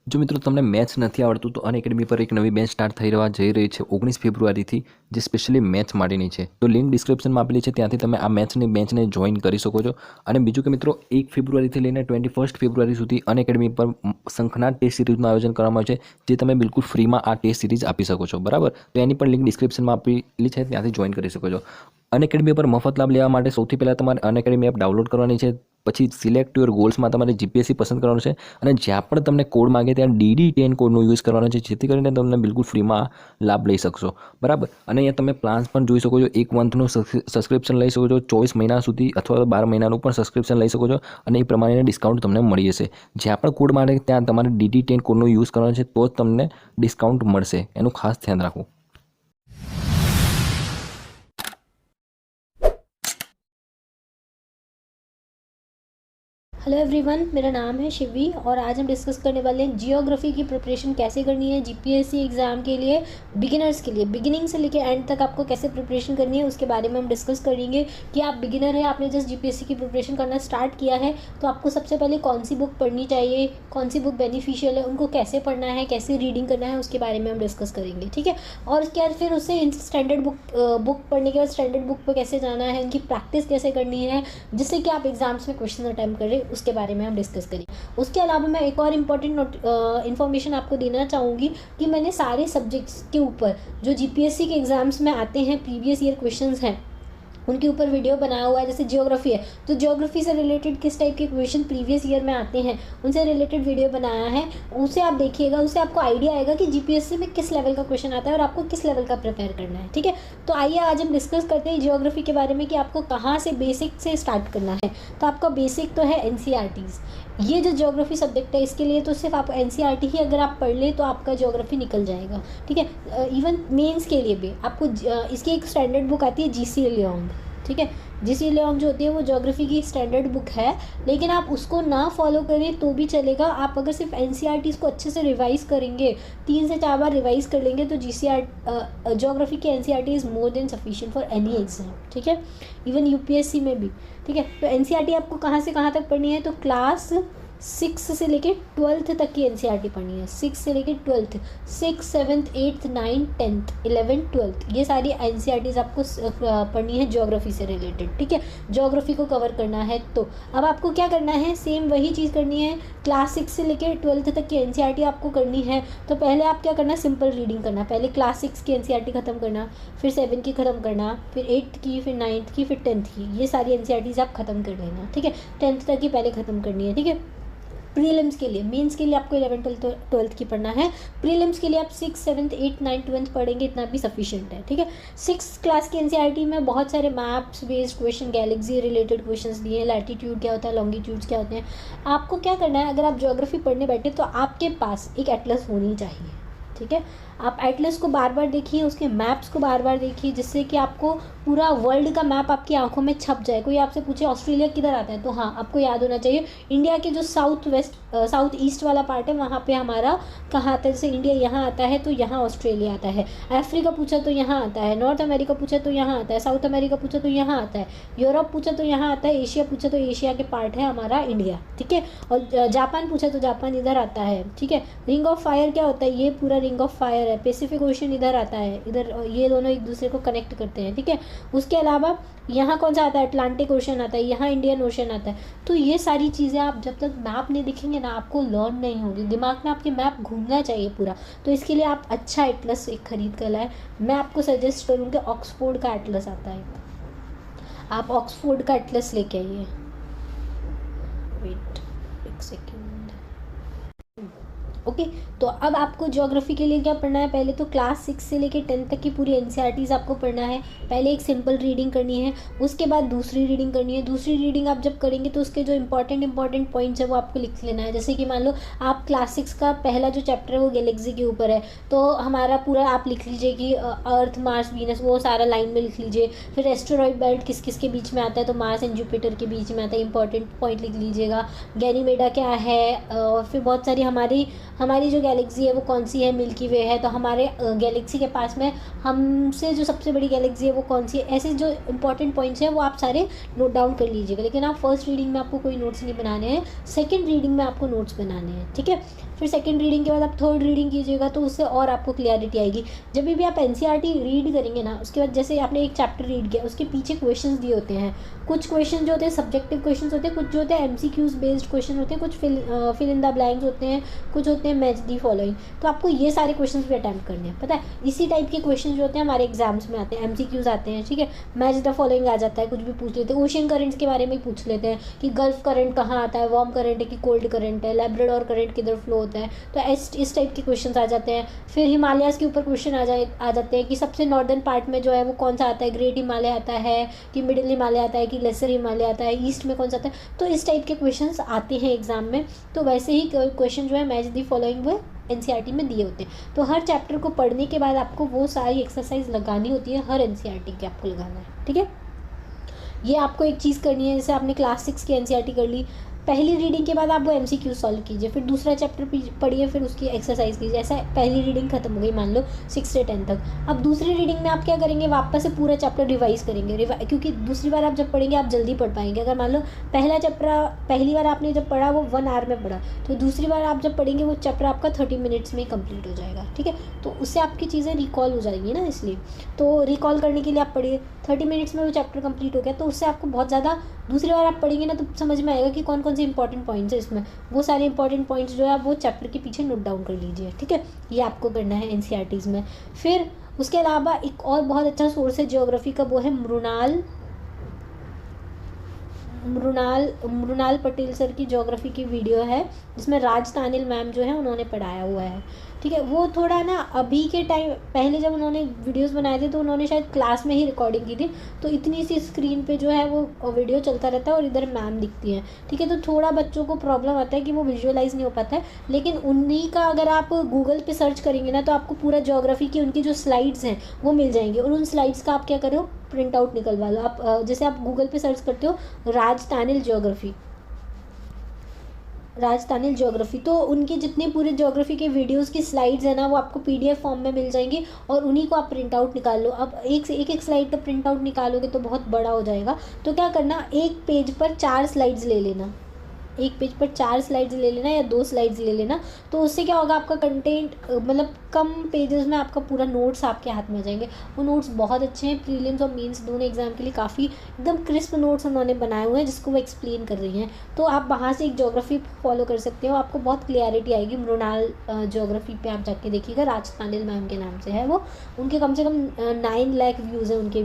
જો મિત્રો તમને મેથ્સ નથી આવડતું તો અનએકેડમી પર એક નવી બેચ સ્ટાર્ટ થઈ રહેવા જઈ રહી છે 19 ફેબ્રુઆરીથી, જે સ્પેશિયલી મેથ્સ માટેની છે. તો લિંક ડિસ્ક્રિપ્શનમાં આપેલી છે, ત્યાંથી તમે આ મેથ્સની બેચને જોઈન કરી શકો છો. અને બીજું કે મિત્રો 1 ફેબ્રુઆરીથી લઈને 21 ફેબ્રુઆરી સુધી અનએકેડમી પર શંખનાદ ટેસ્ટ સિરીઝનું આયોજન કરવામાં આવ્યું છે, જે તમે બિલકુલ ફ્રીમાં આ ટેસ્ટ સિરીઝ આપી શકો છો. બરાબર, તો એની પણ લિંક ડિસ્ક્રિપ્શનમાં આપેલી છે, ત્યાંથી જોઈન કરી શકો છો. અનએકેડમી પર મફત લાભ લેવા માટે સૌથી પહેલાં તમારે અનએકેડમી એપ ડાઉનલોડ કરવાની છે. પછી સિલેક્ટ યોર ગોલ્સમાં તમારે જીપીએસસી પસંદ કરવાનું છે, અને જ્યાં પણ તમને કોડ માગે ત્યાં DD10 કોડનો યુઝ કરવાનો છે, જેથી કરીને તમને બિલકુલ ફ્રીમાં લાભ લઈ શકશો. બરાબર, અને અહીંયા તમે પ્લાન્સ પણ જોઈ શકો છો. 1 મંથનું સબસ્ક્રિપ્શન લઈ શકો છો, 24 મહિના સુધી અથવા 12 મહિનાનું પણ સબસ્ક્રિપ્શન લઈ શકો છો, અને એ પ્રમાણે ડિસ્કાઉન્ટ તમને મળી જશે. જ્યાં પણ કોડ માગે ત્યાં તમારે DD10 કોડનો યુઝ કરવાનો છે, તો જ તમને ડિસ્કાઉન્ટ મળશે. એનું ખાસ ધ્યાન રાખવું. हेलो एवरीवन, मेरा नाम है शिवी और आज हम डिस्कस करने वाले हैं जियोग्राफी की प्रिपरेशन कैसे करनी है जीपीएससी एग्ज़ाम के लिए, बिगिनर्स के लिए। बिगिनिंग से लेकर एंड तक आपको कैसे प्रिपरेशन करनी है उसके बारे में हम डिस्कस करेंगे कि आप बिगिनर हैं, आपने जस्ट जीपीएससी की प्रिपरेशन करना स्टार्ट किया है, तो आपको सबसे पहले कौन सी बुक पढ़नी चाहिए, कौन सी बुक बेनिफिशियल है, उनको कैसे पढ़ना है, कैसे रीडिंग करना है, उसके बारे में हम डिस्कस करेंगे. ठीक है, और क्या फिर उससे स्टैंडर्ड बुक पढ़ने के बाद स्टैंडर्ड बुक पर कैसे जाना है, उनकी प्रैक्टिस कैसे करनी है, जिससे कि आप एग्जाम्स में क्वेश्चन अटैम्प्ट करें, उसके बारे में हम डिस्कस करें. उसके अलावा मैं एक और इम्पॉर्टेंट इन्फॉर्मेशन आपको देना चाहूँगी कि मैंने सारे सब्जेक्ट्स के ऊपर जो जीपीएससी के एग्ज़ाम्स में आते हैं, प्रीवियस ईयर क्वेश्चंस हैं, उनके ऊपर वीडियो बनाया हुआ है. जैसे जियोग्राफी है तो जियोग्राफी से रिलेटेड किस टाइप के क्वेश्चन प्रीवियस ईयर में आते हैं, उनसे रिलेटेड वीडियो बनाया है. उसे आप देखिएगा, उससे आपको आइडिया आएगा कि जीपीएससी में किस लेवल का क्वेश्चन आता है और आपको किस लेवल का प्रिपेयर करना है. ठीक है, तो आइए आज हम डिस्कस करते हैं जियोग्राफी के बारे में कि आपको कहाँ से बेसिक से स्टार्ट करना है. तो आपका बेसिक तो है एनसीईआरटीज़. ये जो ज्योग्राफी सब्जेक्ट है इसके लिए तो सिर्फ आप एनसीईआरटी ही अगर आप पढ़ लें तो आपका ज्योग्राफी निकल जाएगा. ठीक है, इवन मेंस के लिए भी आपको इसकी एक स्टैंडर्ड बुक आती है जीसी लियोंग. ठीक है, जीसी लियोंग जो होती है वो ज्योग्राफी की स्टैंडर्ड बुक है, लेकिन आप उसको ना फॉलो करें तो भी चलेगा. आप अगर सिर्फ एनसीईआरटीज़ को अच्छे से रिवाइज़ करेंगे, 3 से 4 बार रिवाइज़ कर लेंगे, तो ज्योग्राफी की NCERT is more than sufficient for any exam. ठीक है, इवन यूपीएससी में भी. ठीक है, तो एनसीईआरटी आपको कहाँ से कहाँ तक पढ़नी है, तो क्लास 6 से लेके 12th तक की एनसीईआरटी पढ़नी है. 6 से लेके 12th, 6, 7th, 8th, 9th, 10th, 11th, 12th, ये सारी एनसीईआरटीज़ आपको पढ़नी है ज्योग्राफी से रिलेटेड. ठीक है, ज्योग्राफी को कवर करना है. तो अब आपको क्या करना है, सेम वही चीज़ करनी है. क्लास 6 से लेके 12th तक की एनसीईआरटी आपको करनी है. तो पहले आप क्या करना, सिंपल रीडिंग करना. पहले क्लास 6 की एनसीईआरटी ख़त्म करना, फिर 7 की ख़त्म करना, फिर 8th की, फिर 9th की, फिर 10th की. ये सारी एनसीईआरटीज़ आप ख़त्म कर लेना. ठीक है, 10th तक की पहले ख़त्म करनी है. ठीक है, प्रीलिम्स के लिए, मेंस के लिए आपको 11th 12th की पढ़ना है. प्रीलिम्स के लिए आप 6, 7th, 8th, 9th, 12th पढ़ेंगे, इतना भी सफिशिएंट है. ठीक है, 6th क्लास की एनसीईआरटी में बहुत सारे maps based question, Galaxy related questions दिए हैं. लैटिट्यूड क्या होता है, लॉन्गिट्यूड्स क्या होते हैं. आपको क्या करना है, अगर आप ज्योग्राफी पढ़ने बैठे तो आपके पास एक एटलस होनी चाहिए. ठीक है, आप एटलस को बार बार देखिए, उसके मैप्स को बार बार देखिए, जिससे कि आपको पूरा वर्ल्ड का मैप आपकी आंखों में छप जाए. कोई आपसे पूछे ऑस्ट्रेलिया किधर आता है, तो हाँ आपको याद होना चाहिए इंडिया के जो साउथ ईस्ट वाला पार्ट है वहाँ पे हमारा कहाँ आता है. जैसे इंडिया यहाँ आता है तो यहाँ ऑस्ट्रेलिया आता है. अफ्रीका पूछा तो यहाँ आता है. नॉर्थ अमेरिका पूछा तो यहाँ आता है. साउथ अमेरिका पूछा तो यहाँ आता है. यूरोप पूछा तो यहाँ आता है. एशिया पूछा तो एशिया के पार्ट है हमारा इंडिया. ठीक है, और जापान पूछा तो जापान इधर आता है. ठीक है, रिंग ऑफ फायर क्या होता है, ये पूरा रिंग ऑफ फायर है. पैसिफिक ओशन इधर आता है, इधर ये दोनों एक दूसरे को कनेक्ट करते हैं. ठीक है, उसके अलावा यहाँ कौन सा आता है, अटलांटिक ओशन आता है, यहाँ इंडियन ओशन आता है. तो ये सारी चीज़ें आप जब तक मैप नहीं दिखेंगे ना, आपको लर्न नहीं होगी. दिमाग में आपके मैप घूमना चाहिए पूरा. तो इसके लिए आप अच्छा एटलस एक खरीद कर लाएं. मैं आपको सजेस्ट करूँगी, ऑक्सफोर्ड का एटलस आता है, आप ऑक्सफोर्ड का एटलस लेके आइए. वेट एक सेकेंड. ओके, तो अब आपको ज्योग्राफी के लिए क्या पढ़ना है, पहले तो क्लास 6 से लेकर 10th तक की पूरी एनसीईआरटीज़ आपको पढ़ना है. पहले एक सिंपल रीडिंग करनी है, उसके बाद दूसरी रीडिंग करनी है. दूसरी रीडिंग आप जब करेंगे तो उसके जो इंपॉर्टेंट पॉइंट्स है वो आपको लिख लेना है. जैसे कि मान लो आप क्लास 6 का पहला जो चैप्टर है वो गैलेक्सी के ऊपर है, तो हमारा पूरा आप लिख लीजिए कि अर्थ, मार्स, वीनस, वो सारा लाइन में लिख लीजिए. फिर एस्टेरॉयड बेल्ट किस किस के बीच में आता है, तो मार्स एंड जुपिटर के बीच में आता है, इंपॉर्टेंट पॉइंट लिख लीजिएगा. गैनीमेडा क्या है, और फिर बहुत सारी हमारी जो गैलेक्सी है वो कौन सी है, मिल्की वे है, तो हमारे गैलेक्सी के पास में हमसे जो सबसे बड़ी गैलेक्सी है वो कौन सी है। ऐसे जो इंपॉर्टेंट पॉइंट्स हैं वो आप सारे नोट डाउन कर लीजिएगा। लेकिन आप फर्स्ट रीडिंग में आपको कोई नोट्स नहीं बनाने हैं, सेकेंड रीडिंग में आपको नोट्स बनाने हैं, ठीक है। फिर सेकेंड रीडिंग के बाद आप थर्ड रीडिंग कीजिएगा तो उससे और आपको क्लियरिटी आएगी। जब भी आप एनसीईआरटी रीड करेंगे ना, उसके बाद जैसे आपने एक चैप्टर रीड किया, उसके पीछे क्वेश्चंस दिए होते हैं। कुछ क्वेश्चन जो होते हैं सब्जेक्टिव क्वेश्चंस होते हैं, कुछ जो होते हैं एमसीक्यूज बेस्ड क्वेश्चन होते हैं, कुछ फिल इन द ब्लैंक्स होते हैं, कुछ होते हैं मैच दी फॉलोइंग। तो आपको ये सारे क्वेश्चंस भी अटैम्प्ट करने हैं, पता है। इसी टाइप के क्वेश्चन जो होते हैं हमारे एग्जाम्स में आते हैं, एमसीक्यूज आते हैं, ठीक है। मैच द फॉलोइंग आ जाता है, कुछ भी पूछ लेते हैं। ओशियन करंट्स के बारे में ही पूछ लेते हैं कि गल्फ करंट कहाँ आता है, वार्म करंट है कि कोल्ड करंट है, लैब्राडोर करंट किधर फ्लो होता है। तो इस टाइप के क्वेश्चन आ जाते हैं। फिर हिमालयाज़ के ऊपर क्वेश्चन आ जाते हैं कि सबसे नॉर्दर्न पार्ट में जो है वो कौन सा आता है, ग्रेट हिमालय आता है कि मिडिल हिमालय आता है कि लेसर हिमालय आता है, ईस्ट में कौन सा आता है। तो इस टाइप के क्वेश्चंस आते हैं एग्जाम में। तो वैसे ही क्वेश्चन जो है मैच दी फॉलोइंग वो एनसीईआरटी में दिए होते हैं। तो हर चैप्टर को पढ़ने के बाद आपको वो सारी एक्सरसाइज लगानी होती है, हर एनसीईआरटी के आपको लगाना है, ठीक है। ये आपको एक चीज़ करनी है। जैसे आपने क्लास 6 की एनसीईआरटी कर ली, पहली रीडिंग के बाद आप वो एमसीक्यू सॉल्व कीजिए, फिर दूसरा चैप्टर पढ़िए, फिर उसकी एक्सरसाइज कीजिए। ऐसा पहली रीडिंग खत्म हो गई मान लो 6 से 10 तक। अब दूसरी रीडिंग में आप क्या करेंगे, वापस से पूरा चैप्टर रिवाइज करेंगे। क्योंकि दूसरी बार आप जब पढ़ेंगे आप जल्दी पढ़ पाएंगे। अगर मान लो पहला चैप्टर पहली बार आपने जब पढ़ा वो 1 आवर में पढ़ा, तो दूसरी बार आप जब पढ़ेंगे वो चैप्टर आपका 30 मिनट्स में कंप्लीट हो जाएगा, ठीक है। तो उससे आपकी चीज़ें रिकॉल हो जाएंगी ना, इसलिए तो रिकॉल करने के लिए आप पढ़िए। 30 मिनट्स में वो चैप्टर कंप्लीट हो गया, तो उससे आपको बहुत ज़्यादा दूसरी बार आप पढ़ेंगे ना तो समझ में आएगा कि कौन कौन से इंपॉर्टेंट पॉइंट्स है इसमें। वो सारे इंपॉर्टेंट पॉइंट्स जो है आप वो चैप्टर के पीछे नोट डाउन कर लीजिए, ठीक है। ये आपको करना है एनसीईआरटीज़ में। फिर उसके अलावा एक और बहुत अच्छा सोर्स है ज्योग्राफी का, वो है मृणाल पटेल सर की ज्योग्राफी की वीडियो है, जिसमें राज तानिल मैम जो है उन्होंने पढ़ाया हुआ है, ठीक है। वो थोड़ा ना अभी के टाइम, पहले जब उन्होंने वीडियोस बनाए थे तो उन्होंने शायद क्लास में ही रिकॉर्डिंग की थी, तो इतनी सी स्क्रीन पे जो है वो वीडियो चलता रहता है और इधर मैम दिखती हैं, ठीक है। तो थोड़ा बच्चों को प्रॉब्लम आता है कि वो विजुअलाइज नहीं हो पाता है। लेकिन उन्हीं का अगर आप गूगल पे सर्च करेंगे ना तो आपको पूरा ज्योग्राफी की उनकी जो स्लाइड्स हैं वो मिल जाएंगी, और उन स्लाइड्स का आप क्या करो, प्रिंट आउट निकलवा लो। आप जैसे आप गूगल पे सर्च करते हो राज तानिल ज्योग्राफी, तो उनके जितने पूरे ज्योग्राफी के वीडियोस की स्लाइड्स है ना वो आपको पीडीएफ फॉर्म में मिल जाएंगे, और उन्हीं को आप प्रिंट आउट निकाल लो। अब एक स्लाइड का प्रिंट आउट निकालोगे तो बहुत बड़ा हो जाएगा। तो क्या करना, एक पेज पर 4 स्लाइड्स ले लेना, एक पेज पर 4 स्लाइड्स ले लेना या 2 स्लाइड्स ले लेना। तो उससे क्या होगा, आपका कंटेंट मतलब कम पेजेस में आपका पूरा नोट्स आपके हाथ में आ जाएंगे। वो नोट्स बहुत अच्छे हैं, प्रीलिम्स और मेंस दोनों एग्जाम के लिए काफ़ी एकदम क्रिस्प नोट्स उन्होंने बनाए हुए हैं, जिसको वो एक्सप्लेन कर रही हैं। तो आप वहाँ से एक ज्योग्राफी फॉलो कर सकते हो, आपको बहुत क्लियरिटी आएगी। मृणाल ज्योग्राफी पे आप जाके देखिएगा, राज तानिल मैम के नाम से है वो। उनके कम से कम 9 लाख व्यूज़ हैं उनके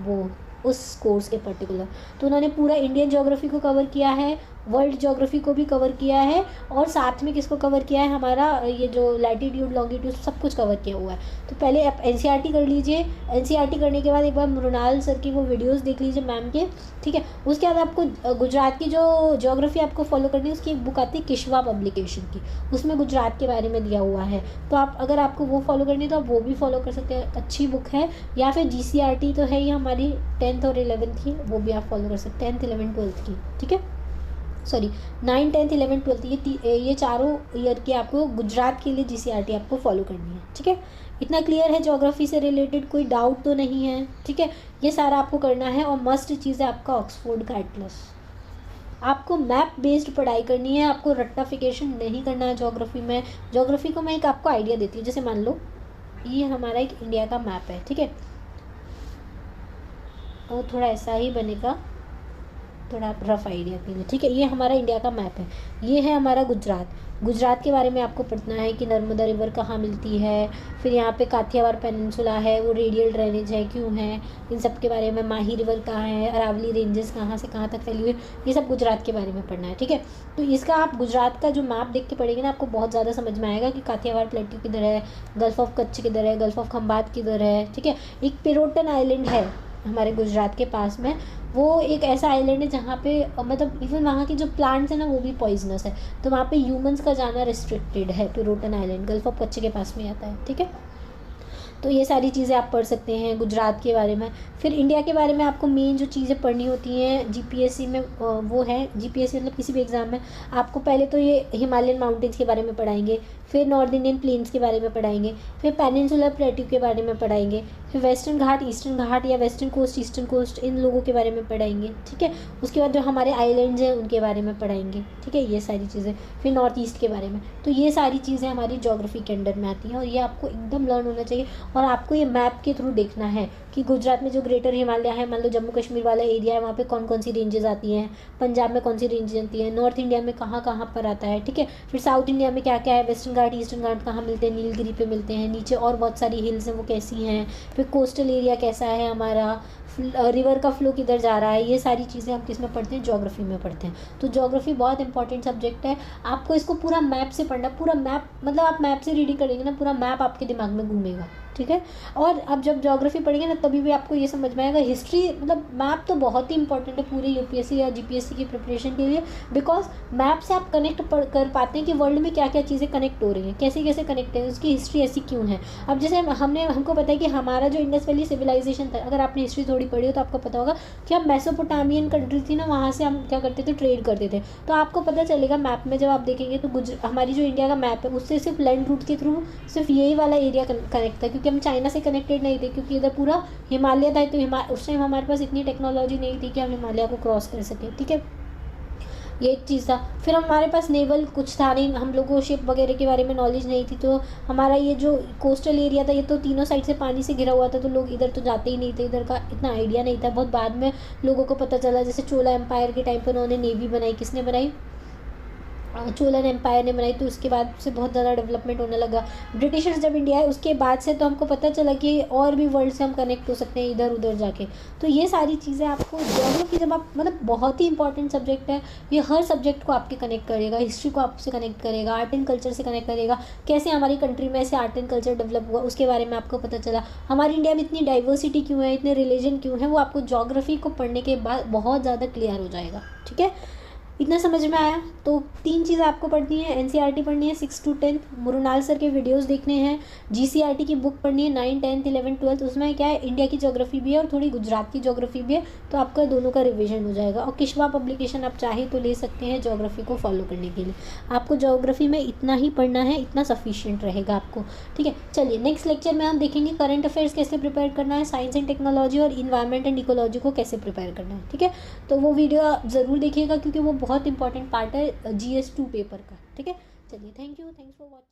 वो उस कोर्स के पर्टिकुलर। तो उन्होंने पूरा इंडियन ज्योग्राफी को कवर किया है, वर्ल्ड ज्योग्राफी को भी कवर किया है, और साथ में किसको कवर किया है, हमारा ये जो लैटिट्यूड लॉन्गिट्यूड सब कुछ कवर किया हुआ है। तो पहले आप एनसीईआरटी कर लीजिए, एनसीईआरटी करने के बाद एक बार मृणाल सर की वो वीडियोस देख लीजिए मैम के, ठीक है। उसके बाद आपको गुजरात की जो ज्योग्राफी आपको फॉलो करनी है, उसकी एक बुक आती है किश्वा पब्लिकेशन की, उसमें गुजरात के बारे में दिया हुआ है। तो आप अगर आपको वो फॉलो करनी है तो आप वो भी फॉलो कर सकते हैं, अच्छी बुक है। या फिर जीसीईआरटी तो है ही हमारी 10th और 11th की, वो भी आप फॉलो कर सकते हैं, 10th 11th 12th की, ठीक है। सॉरी 9, 10th 11th 12th ये चारों ईयर की आपको गुजरात के लिए जीसीईआरटी आपको फॉलो करनी है, ठीक है। इतना क्लियर है ज्योग्राफी से रिलेटेड, कोई डाउट तो नहीं है, ठीक है। ये सारा आपको करना है, और मस्ट चीज़ है आपका ऑक्सफोर्ड का एटलस। आपको मैप बेस्ड पढ़ाई करनी है, आपको रट्टाफिकेशन नहीं करना है ज्योग्राफी में। ज्योग्राफी को मैं एक आपको आइडिया देती हूँ, जैसे मान लो ये हमारा एक इंडिया का मैप है, ठीक है। और थोड़ा ऐसा ही बनेगा, थोड़ा आप रफ आइडिया के लिए, ठीक है। ये हमारा इंडिया का मैप है, ये है हमारा गुजरात के बारे में आपको पढ़ना है कि नर्मदा रिवर कहाँ मिलती है, फिर यहाँ पे काठियावाड़ पेनिनसुला है, वो रेडियल ड्रेनेज है क्यों है, इन सब के बारे में। माही रिवर कहाँ है, अरावली रेंजेस कहाँ से कहाँ तक फैली हुई है, ये सब गुजरात के बारे में पढ़ना है, ठीक है। तो इसका आप गुजरात का जो मैप देख के पढ़ेंगे ना, आपको बहुत ज़्यादा समझ में आएगा कि काठियावाड़ प्लेट्यू किधर है, गल्फ ऑफ कच्छ किधर है, गल्फ ऑफ खंबात किधर है, ठीक है। एक पिरोटन आइलैंड है हमारे गुजरात के पास में, वो एक ऐसा आइलैंड है जहाँ पे मतलब इवन वहाँ के जो प्लांट्स हैं ना वो भी पॉइजनस है, तो वहाँ पे ह्यूमंस का जाना रिस्ट्रिक्टेड है। पिरोटन आइलैंड गल्फ ऑफ कच्छ के पास में आता है, ठीक है। तो ये सारी चीज़ें आप पढ़ सकते हैं गुजरात के बारे में। फिर इंडिया के बारे में आपको मेन जो चीज़ें पढ़नी होती हैं जीपीएससी में, वो है जीपीएससी मतलब किसी भी एग्ज़ाम में आपको पहले तो ये हिमालयन माउंटेन्स के बारे में पढ़ाएंगे, फिर नॉर्थ इंडियन प्लेन्स के बारे में पढ़ाएंगे, फिर पेनिनसुलर प्लेट्यू के बारे में पढ़ाएंगे, फिर वेस्टर्न घाट, ईस्टर्न घाट या वेस्टर्न कोस्ट, ईस्टर्न कोस्ट, इन लोगों के बारे में पढ़ाएंगे, ठीक है। उसके बाद जो हमारे आइलैंड्स हैं उनके बारे में पढ़ाएंगे, ठीक है, ये सारी चीज़ें। फिर नॉर्थ ईस्ट के बारे में। तो ये सारी चीज़ें हमारी ज्योग्राफी के अंडर में आती हैं और ये आपको एकदम लर्न होना चाहिए। और आपको ये मैप के थ्रू देखना है कि गुजरात में जो ग्रेटर हिमालय है, मान लो जम्मू कश्मीर वाला एरिया है, वहाँ पे कौन कौन सी रेंजेस आती हैं, पंजाब में कौन सी रेंजेस आती हैं, नॉर्थ इंडिया में कहाँ कहाँ पर आता है, ठीक है। फिर साउथ इंडिया में क्या क्या है, वेस्टर्न घाट, ईस्टर्न घाट कहाँ मिलते हैं, नीलगिरी पे मिलते हैं, नीचे और बहुत सारी हिल्स हैं वो कैसी हैं, फिर कोस्टल एरिया कैसा है हमारा, रिवर का फ्लो किधर जा रहा है, ये सारी चीज़ें हम किस में पढ़ते हैं, ज्योग्राफी में पढ़ते हैं। तो ज्योग्राफी बहुत इंपॉर्टेंट सब्जेक्ट है। आपको इसको पूरा मैप से पढ़ना, पूरा मैप मतलब आप मैप से रीडिंग करेंगे ना, पूरा मैप आपके दिमाग में घूमेगा, ठीक है। और अब जब ज्योग्राफी पढ़ेंगे ना तभी भी आपको ये समझ में आएगा। हिस्ट्री मतलब मैप तो बहुत ही इंपॉर्टेंट है पूरे यूपीएससी या जीपीएससी की प्रिपरेशन के लिए, बिकॉज मैप से आप कनेक्ट कर पाते हैं कि वर्ल्ड में क्या क्या चीज़ें कनेक्ट हो रही हैं, कैसे कैसे कनेक्ट है, उसकी हिस्ट्री ऐसी क्यों है। अब जैसे हमको पता है कि हमारा जो इंडस वैली सिविलाइजेशन था, अगर आपने हिस्ट्री थोड़ी पढ़ी हो तो आपको पता होगा कि अब मेसोपोटामियन कंट्री थी ना, वहाँ से हम क्या करते थे, ट्रेड करते थे। तो आपको पता चलेगा मैप में जब आप देखेंगे तो हमारी जो इंडिया का मैप है उससे सिर्फ लैंड रूट के थ्रू सिर्फ यही वाला एरिया कनेक्ट था, क्योंकि हम चाइना से कनेक्टेड नहीं थे, क्योंकि इधर पूरा हिमालय था। तो उस टाइम हमारे पास इतनी टेक्नोलॉजी नहीं थी कि हम हिमालय को क्रॉस कर सकें, ठीक है। ये एक चीज़ था। फिर हमारे पास नेवल कुछ था नहीं, हम लोगों को शिप वगैरह के बारे में नॉलेज नहीं थी। तो हमारा ये जो कोस्टल एरिया था ये तो तीनों साइड से पानी से घिरा हुआ था, तो लोग इधर तो जाते ही नहीं थे, इधर का इतना आइडिया नहीं था। बहुत बाद में लोगों को पता चला, जैसे चोला एम्पायर के टाइम पर उन्होंने नेवी बनाई। किसने बनाई? चोलन एम्पायर ने बनाई। तो उसके बाद से बहुत ज़्यादा डेवलपमेंट होने लगा। ब्रिटिशर्स जब इंडिया आए उसके बाद से तो हमको पता चला कि और भी वर्ल्ड से हम कनेक्ट हो सकते हैं इधर उधर जाके। तो ये सारी चीज़ें आपको ज्योग्राफी जब आप मतलब बहुत ही इंपॉर्टेंट सब्जेक्ट है, ये हर सब्जेक्ट को आपके कनेक्ट करेगा। हिस्ट्री को आपसे कनेक्ट करेगा, आर्ट एंड कल्चर से कनेक्ट करेगा, कैसे हमारी कंट्री में ऐसे आर्ट एंड कल्चर डेवलप हुआ उसके बारे में आपको पता चला। हमारी इंडिया में इतनी डाइवर्सिटी क्यों है, इतने रिलीजन क्यों है, वो आपको ज्योग्राफी को पढ़ने के बाद बहुत ज़्यादा क्लियर हो जाएगा, ठीक है। इतना समझ में आया? तो 3 चीज़ें आपको पढ़नी है, एनसीईआरटी पढ़नी है 6 to 10, मुरुनाल सर के वीडियोस देखने हैं, जीसीईआरटी की बुक पढ़नी है 9, 10, 11, 12। उसमें क्या है, इंडिया की ज्योग्राफी भी है और थोड़ी गुजरात की ज्योग्राफी भी है, तो आपका दोनों का रिवीजन हो जाएगा। और किश्वा पब्लिकेशन आप चाहे तो ले सकते हैं ज्योग्राफी को फॉलो करने के लिए। आपको ज्योग्राफी में इतना ही पढ़ना है, इतना सफिशिएंट रहेगा आपको, ठीक है। चलिए नेक्स्ट लेक्चर में हम देखेंगे करंट अफेयर्स कैसे प्रिपेयर करना है, साइंस एंड टेक्नोलॉजी और इन्वायरमेंट एंड इकोलॉजी को कैसे प्रिपेयर करना है, ठीक है। तो वो वीडियो आप ज़रूर देखिएगा क्योंकि वो बहुत इंपॉर्टेंट पार्ट है GS2 पेपर का, ठीक है। चलिए thank you, thanks for watching.